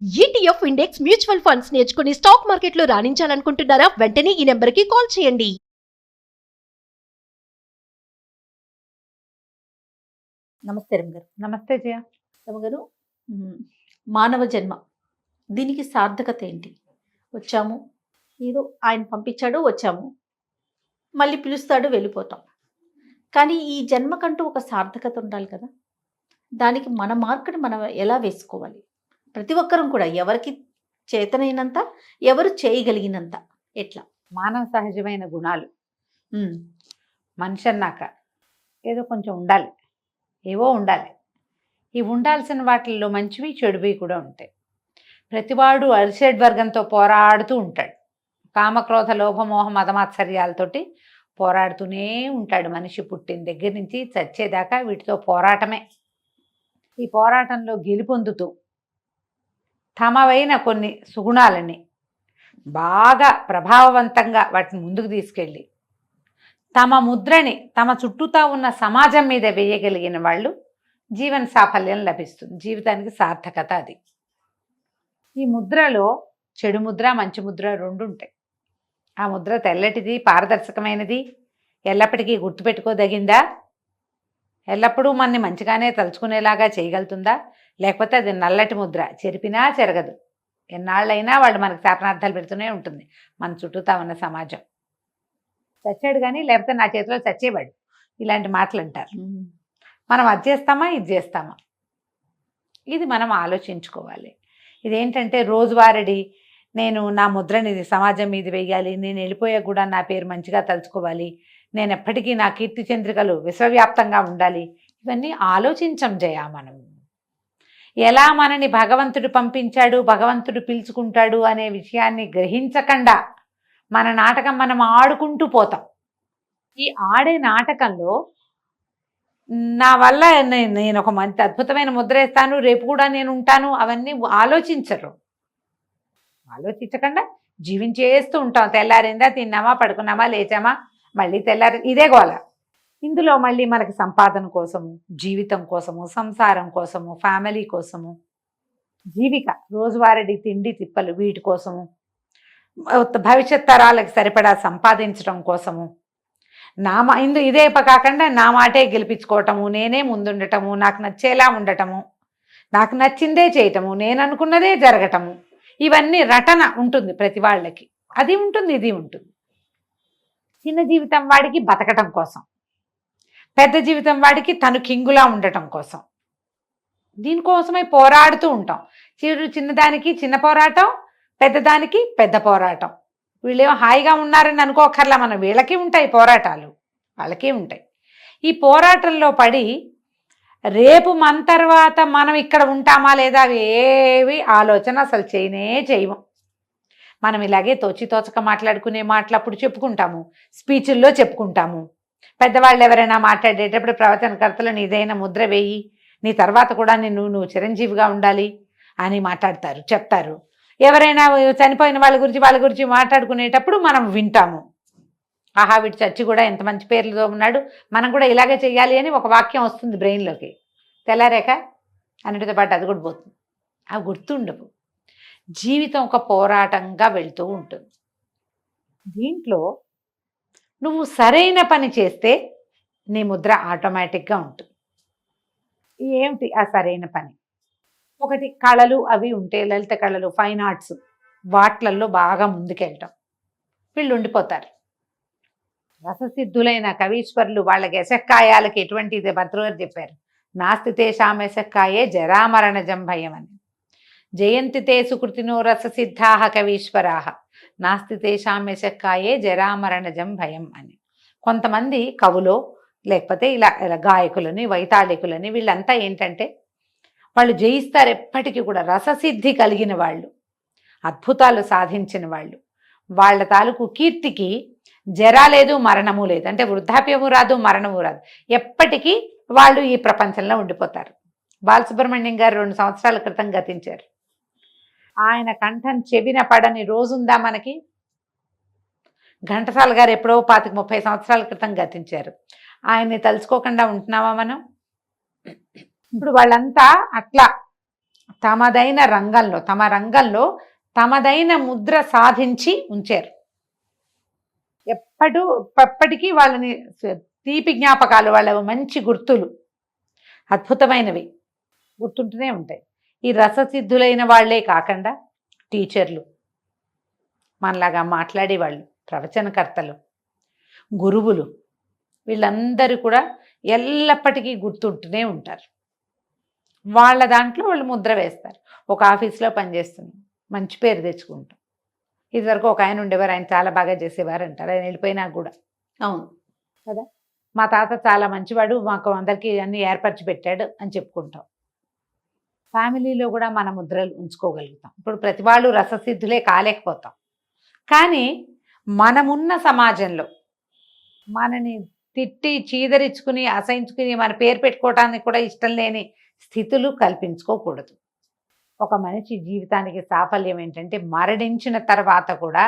ETF index mutual funds నేర్చుకుని stock మార్కెట్లో రాణించాలనుకుంటున్నారా? వెంటనే ఈ నెంబర్కి కాల్ చేయండి. నమస్తే రమగారు. నమస్తే జయ. రమగారు, మానవ జన్మ దీనికి సార్థకత ఏంటి? వచ్చాము, ఏదో ఆయన పంపించాడు, వచ్చాము, మళ్ళీ పిలుస్తాడు, వెళ్ళిపోతాం. కానీ ఈ జన్మకంటూ ఒక సార్థకత ఉండాలి కదా. దానికి మన మార్కుని మనం ఎలా వేసుకోవాలి? ప్రతి ఒక్కరం కూడా ఎవరికి చేతనైనంత, ఎవరు చేయగలిగినంత, ఎట్లా? మానవ సహజమైన గుణాలు మనిషి అన్నాక ఏదో కొంచెం ఉండాలి, ఏవో ఉండాలి. ఈ ఉండాల్సిన వాటిల్లో మంచివి చెడువి కూడా ఉంటాయి. ప్రతివాడు అరిషడ్ వర్గంతో పోరాడుతూ ఉంటాడు. కామక్రోధ లోభమోహ మదమాత్సర్యాలతోటి పోరాడుతూనే ఉంటాడు. మనిషి పుట్టిన దగ్గర నుంచి చచ్చేదాకా వీటితో పోరాటమే. ఈ పోరాటంలో గెలుపొందుతూ తమవైన కొన్ని సుగుణాలని బాగా ప్రభావవంతంగా వాటిని ముందుకు తీసుకెళ్ళి తమ ముద్రని తమ చుట్టూతా ఉన్న సమాజం మీద వేయగలిగిన వాళ్ళు జీవన సాఫల్యం లభిస్తుంది. జీవితానికి సార్థకత అది. ఈ ముద్రలో చెడు ముద్ర, మంచి ముద్ర రెండు ఉంటాయి. ఆ ముద్ర తెల్లటిది, పారదర్శకమైనది, ఎల్లప్పటికీ గుర్తుపెట్టుకోదగిందా? ఎల్లప్పుడూ మనని మంచిగానే తలుచుకునేలాగా చేయగలుగుతుందా? లేకపోతే అది నల్లటి ముద్ర, చెరిపినా చెరగదు. ఎన్నాళ్ళైనా వాళ్ళు మనకు శాపనార్థాలు పెడుతూనే ఉంటుంది మన చుట్టూతా ఉన్న సమాజం. చచ్చాడు కానీ లేకపోతే నా చేతిలో చచ్చేవాడు, ఇలాంటి మాటలు అంటారు. మనం అది చేస్తామా, ఇది చేస్తామా? ఇది మనం ఆలోచించుకోవాలి. ఇదేంటంటే రోజువారీ నేను నా ముద్రని సమాజం మీద వేయాలి, నేను వెళ్ళిపోయా కూడా నా పేరు మంచిగా తలుచుకోవాలి, నేను ఎప్పటికీ నా కీర్తి చంద్రికలు విశ్వవ్యాప్తంగా ఉండాలి, ఇవన్నీ ఆలోచించం జయ. మనం ఎలా మనని భగవంతుడు పంపించాడు, భగవంతుడు పిలుచుకుంటాడు అనే విషయాన్ని గ్రహించకుండా మన నాటకం మనం ఆడుకుంటూ పోతాం. ఈ ఆడే నాటకంలో నా వల్ల నేను ఒక మంచి అద్భుతమైన ముద్ర వేస్తాను, రేపు కూడా నేను ఉంటాను, అవన్నీ ఆలోచించరు. ఆలోచించకుండా జీవించేస్తూ ఉంటాం. తెల్లారిందా, తిన్నామా, పడుకున్నామా, లేచామా, మళ్ళీ తెల్లారి, ఇదే గోల. ఇందులో మళ్ళీ మనకి సంపాదన కోసము, జీవితం కోసము, సంసారం కోసము, ఫ్యామిలీ కోసము, జీవిక రోజువారీ తిండి తిప్పలు, వీటి కోసము, భవిష్యత్ తరాలకు సరిపడా సంపాదించడం కోసము, ఇదే కాకుండా నా మాటే గెలిపించుకోవటము, నేనే ముందుండటము, నాకు నచ్చేలా ఉండటము, నాకు నచ్చిందే చేయటము, నేను అనుకున్నదే జరగటము, ఇవన్నీ రటన ఉంటుంది ప్రతి వాళ్ళకి. అది ఉంటుంది, ఇది ఉంటుంది. చిన్న జీవితం వాడికి బతకటం కోసం, పెద్ద జీవితం వాడికి తను కింగులా ఉండటం కోసం, దీనికోసమై పోరాడుతూ ఉంటాం. చిన్నదానికి చిన్న పోరాటం, పెద్దదానికి పెద్ద పోరాటం. వీళ్ళేమో హాయిగా ఉన్నారని అనుకోకర్లా, మనం వీళ్ళకి ఉంటాయి పోరాటాలు, వాళ్ళకే ఉంటాయి. ఈ పోరాటంలో పడి రేపు మన తర్వాత మనం ఇక్కడ ఉంటామా లేదా అవి ఏవి ఆలోచన అసలు చేయము. మనం ఇలాగే తోచక మాట్లాడుకునే మాటలు అప్పుడు చెప్పుకుంటాము, స్పీచుల్లో చెప్పుకుంటాము. పెద్దవాళ్ళు ఎవరైనా మాట్లాడేటప్పుడు ప్రవచనకర్తలు నీదైనా ముద్ర వేయి, నీ తర్వాత కూడా నువ్వు చిరంజీవిగా ఉండాలి అని మాట్లాడతారు, చెప్తారు. ఎవరైనా చనిపోయిన వాళ్ళ గురించి మాట్లాడుకునేటప్పుడు మనం వింటాము, ఆహా వీడు చచ్చి కూడా ఎంత మంచి పేర్లతో ఉన్నాడు, మనం కూడా ఇలాగే చెయ్యాలి అని ఒక వాక్యం వస్తుంది బ్రెయిన్లోకి. తెల్లారేక అన్నిటితో పాటు అది కూడా పోతుంది. అవి గుర్తుండవు. జీవితం ఒక పోరాటంగా వెళ్తూ ఉంటుంది. దీంట్లో నువ్వు సరైన పని చేస్తే నీ ముద్ర ఆటోమేటిక్గా ఉంటుంది. ఏమిటి ఆ సరైన పని? ఒకటి, కళలు అవి ఉంటే, లలిత కళలు, ఫైన్ ఆర్ట్స్, వాట్లల్లో బాగా ముందుకెళ్ళటం. వీళ్ళు ఉండిపోతారు. రససిద్ధులైన కవీశ్వరులు, వాళ్ళకి యశక్కాయాలకి ఎటువంటిది భర్తృగారు చెప్పారు, నాస్తితే శామయశక్కాయే జరామరణజం భయం అని. జయంతితే సుకృతినో రససిద్ధాహ కవీశ్వరాహ నాస్తితే శామయశక్కాయే జరామరణజం భయం అని. కొంతమంది కవులో లేకపోతే ఇలా గాయకులని, వైతాళికులని, వీళ్ళంతా ఏంటంటే వాళ్ళు జయిస్తారు ఎప్పటికీ కూడా. రససిద్ధి కలిగిన వాళ్ళు, అద్భుతాలు సాధించిన వాళ్ళు, వాళ్ళ తాలూకు కీర్తికి జరా లేదు, మరణము లేదు. అంటే వృద్ధాప్యము రాదు, మరణము రాదు, ఎప్పటికీ వాళ్ళు ఈ ప్రపంచంలో ఉండిపోతారు. బాలసుబ్రహ్మణ్యం గారు 2 సంవత్సరాల క్రితం గతించారు. ఆయన కంఠం చెవిన పడని రోజుందా మనకి? ఘంటసాల గారు ఎప్పుడో 25-30 సంవత్సరాల క్రితం గతించారు. ఆయన్ని తలుచుకోకుండా ఉంటున్నామా మనం? ఇప్పుడు వాళ్ళంతా అట్లా తమ రంగంలో తమదైన ముద్ర సాధించి ఉంచారు. ఎప్పటికీ వాళ్ళని తీపి జ్ఞాపకాలు, వాళ్ళ మంచి గుర్తులు అద్భుతమైనవి గుర్తుంటూనే ఉంటాయి. ఈ రససిద్ధులైన వాళ్ళే కాకుండా టీచర్లు, మనలాగా మాట్లాడేవాళ్ళు, ప్రవచనకర్తలు, గురువులు, వీళ్ళందరూ కూడా ఎల్లప్పటికీ గుర్తుంటూనే ఉంటారు. వాళ్ళ దాంట్లో వాళ్ళు ముద్ర వేస్తారు. ఒక ఆఫీస్లో పనిచేస్తున్నాం, మంచి పేరు తెచ్చుకుంటాం. ఇదివరకు ఒక ఆయన ఉండేవారు, ఆయన చాలా బాగా చేసేవారు అంటారు, ఆయన వెళ్ళిపోయినా కూడా. అవును కదా, మా తాత చాలా మంచివాడు, మాకు అందరికీ అన్ని ఏర్పరిచి పెట్టాడు అని చెప్పుకుంటాం. ఫ్యామిలీలో కూడా మన ముద్రలు ఉంచుకోగలుగుతాం. ఇప్పుడు ప్రతి వాళ్ళు రససిద్ధులే కాలేకపోతాం, కానీ మనమున్న సమాజంలో మనని తిట్టి చీదరించుకుని అసహించుకుని మన పేరు పెట్టుకోవటానికి కూడా ఇష్టం లేని స్థితులు కల్పించుకోకూడదు. ఒక మనిషి జీవితానికి సాఫల్యం ఏంటంటే మరణించిన తర్వాత కూడా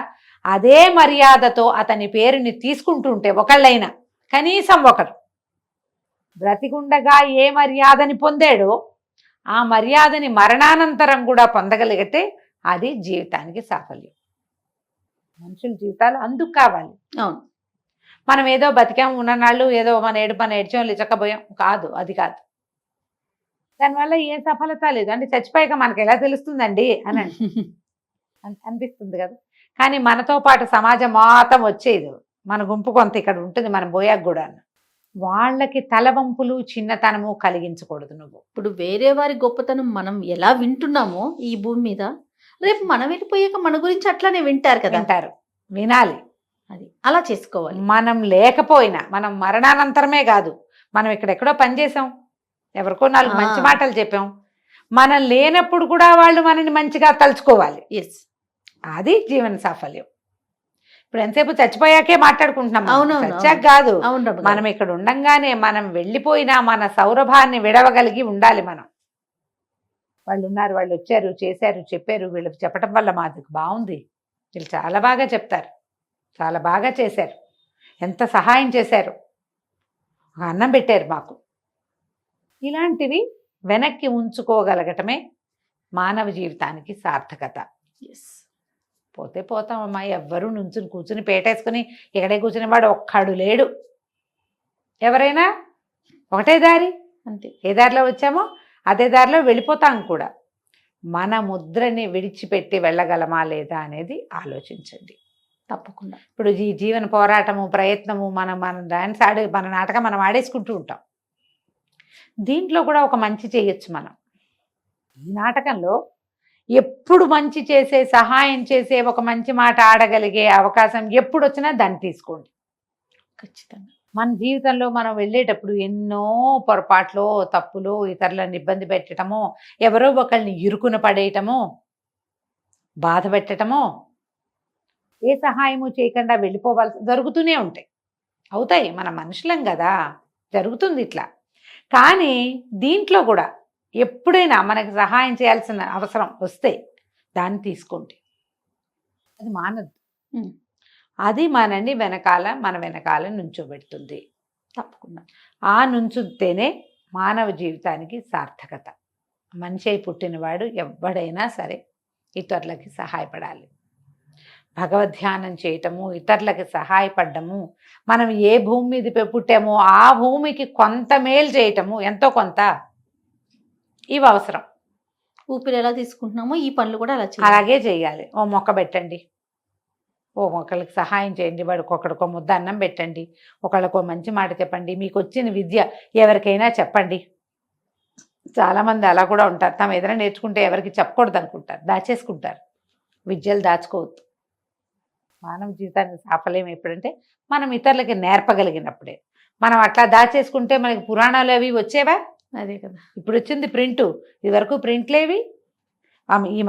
అదే మర్యాదతో అతని పేరుని తీసుకుంటుంటే, ఒకళ్ళైనా కనీసం ఒకరు బ్రతికుండగా ఏ మర్యాదని పొందాడో ఆ మర్యాదని మరణానంతరం కూడా పొందగలిగితే అది జీవితానికి సాఫల్యం. మనుషుల జీవితాలు అందుకు కావాలి. అవును, మనం ఏదో బతికాం ఉన్ననాళ్ళు ఏదో మన ఏడ్చాం లిచకపోయాం కాదు, అది కాదు. దానివల్ల ఏ సఫలత లేదు. అంటే చచ్చిపోయాక మనకు ఎలా తెలుస్తుందండి అని అనిపిస్తుంది కదా. కానీ మనతో పాటు సమాజం మొత్తం వచ్చేది, మన గుంపు కొంత ఇక్కడ ఉంటుంది, మనం పోయాక కూడా. వాళ్ళకి తలవంపులు చిన్నతనము కలిగించకూడదు. నువ్వు ఇప్పుడు వేరే వారి గొప్పతనం మనం ఎలా వింటున్నామో ఈ భూమి మీద, రేపు మనం వెళ్ళిపోయాక మన గురించి అట్లానే వింటారు కదా. అంటారు, వినాలి. అది అలా చేసుకోవాలి. మనం లేకపోయినా, మనం మరణానంతరమే కాదు, మనం ఇక్కడెక్కడో పనిచేసాం, ఎవరికో 4 మంచి మాటలు చెప్పాం, మనం లేనప్పుడు కూడా వాళ్ళు మనని మంచిగా తలుచుకోవాలి. ఎస్, అది జీవన సాఫల్యం. ఇప్పుడు ఎంతసేపు చచ్చిపోయాకే మాట్లాడుకుంటున్నాం, అవునవును, చచ్చాక కాదు. అవును, మనం ఇక్కడ ఉండంగానే, మనం వెళ్ళిపోయినా మన సౌరభాన్ని విడవగలిగి ఉండాలి. మనం వాళ్ళు ఉన్నారు, వాళ్ళు వచ్చారు, చేశారు, చెప్పారు, వీళ్ళకి చెప్పటం వల్ల మాకు బాగుంది, వీళ్ళు చాలా బాగా చెప్తారు, చాలా బాగా చేశారు, ఎంత సహాయం చేశారు, అన్నం పెట్టారు మాకు, ఇలాంటివి వెనక్కి ఉంచుకోగలగటమే మానవ జీవితానికి సార్థకత. ఎస్, పోతే పోతామమ్మా, ఎవ్వరూ నుంచుని కూర్చుని పేటేసుకుని ఇక్కడే కూర్చుని వాడు ఒక్కడు లేడు. ఎవరైనా ఒకటే దారి, అంతే. ఏ దారిలో వచ్చామో అదే దారిలో వెళ్ళిపోతాం కూడా. మన ముద్రని విడిచిపెట్టి వెళ్ళగలమా లేదా అనేది ఆలోచించండి తప్పకుండా. ఇప్పుడు ఈ జీవన పోరాటము, ప్రయత్నము, మన డాన్స్ మన నాటకం మనం ఆడేసుకుంటూ ఉంటాం. దీంట్లో కూడా ఒక మంచి చేయొచ్చు మనం. ఈ నాటకంలో ఎప్పుడు మంచి చేసే, సహాయం చేసే, ఒక మంచి మాట ఆడగలిగే అవకాశం ఎప్పుడు వచ్చినా దాన్ని తీసుకోండి. ఖచ్చితంగా. మన జీవితంలో మనం వెళ్ళేటప్పుడు ఎన్నో పొరపాట్లు, తప్పులు, ఇతరులను ఇబ్బంది పెట్టడమో, ఎవరో ఒకరిని ఇరుకున పడేయటమో, బాధ పెట్టడమో, ఏ సహాయము చేయకుండా వెళ్ళిపోవాల్సి జరుగుతూనే ఉంటాయి. అవుతాయి, మన మనుషులం కదా, జరుగుతుంది ఇట్లా. కానీ దీంట్లో కూడా ఎప్పుడైనా మనకి సహాయం చేయాల్సిన అవసరం వస్తే దాన్ని తీసుకోండి. అది మానదు, అది మనని మన వెనకాల నుంచోబెడుతుంది. తప్పకుండా ఆ నుంచుతేనే మానవ జీవితానికి సార్థకత. మనిషి అయి పుట్టినవాడు ఎవడైనా సరే ఇతరులకి సహాయపడాలి. భగవద్ధ్యానం చేయటము, ఇతరులకి సహాయపడము, మనం ఏ భూమి మీద పుట్టామో ఆ భూమికి కొంత మేలు చేయటము, ఎంతో కొంత, ఇవి అవసరం. ఊపిరి ఎలా తీసుకుంటున్నామో ఈ పనులు కూడా అలా చేయాలి. అలాగే చేయాలి. ఓ మొక్క పెట్టండి, ఓ మొక్కలకి సహాయం చేయండి, వాడికి ఒకడికో ముద్ద అన్నం పెట్టండి, ఒకళ్ళకో మంచి మాట చెప్పండి, మీకు వచ్చిన విద్య ఎవరికైనా చెప్పండి. చాలామంది అలా కూడా ఉంటారు, తమ ఏదైనా నేర్చుకుంటే ఎవరికి చెప్పకూడదు అనుకుంటారు, దాచేసుకుంటారు. విద్యలు దాచుకోవద్దు. మానవ జీవితానికి సాఫల్యం ఎప్పుడంటే మనం ఇతరులకి నేర్పగలిగినప్పుడే. మనం అట్లా దాచేసుకుంటే మనకి పురాణాలు అవి వచ్చేవా? అదే కదా. ఇప్పుడు వచ్చింది ప్రింటు, ఇది వరకు ప్రింట్లేవి. ఈ